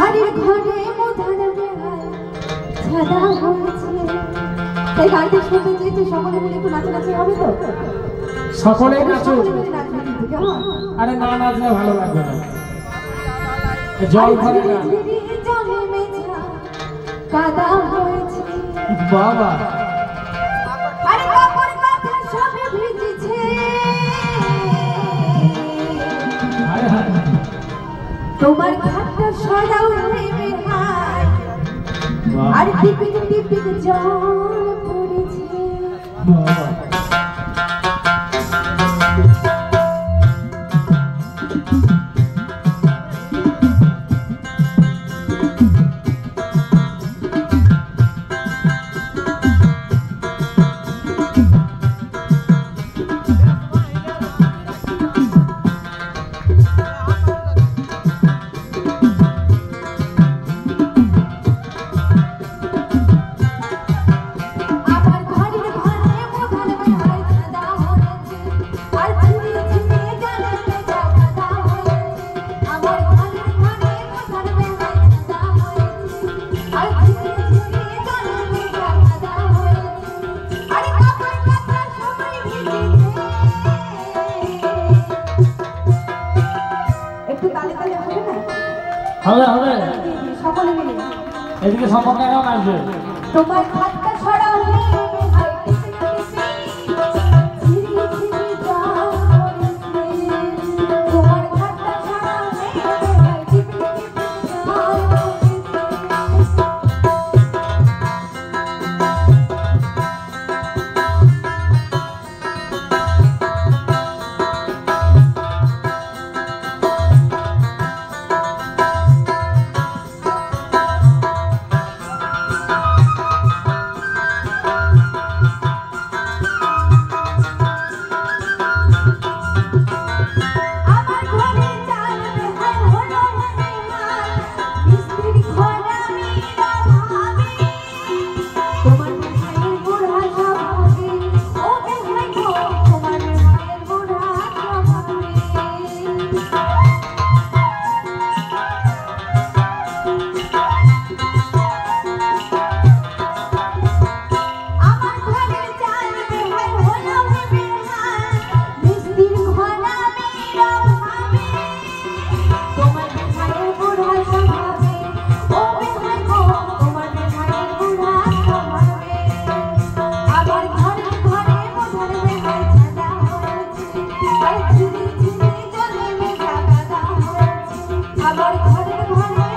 ঘরে ঘরে মোধার বেহাল ছাদা হয়েছে। এই গানটা শুনতে যেতে সকলে মিলে একটু নাচানাচি হবে তো? সকলে নাচো। আরে না নাচলে ভালো লাগবে না। জল ভরে না জলে মেঝা কাদা হয়েছে বাবা। আরে কাপড় কাঁথা সব ভিজেছে। তোমার ঘাটটা সরাও নেবে হাই আর টিপিক টিপিক জল পড়েছে বাবা। হবে হবে সকলে মিলে এদিকে সম্পর্কে কেমন আসবে? তোমার হাতটা ছড়া হলে আমার ঘরে ঘরে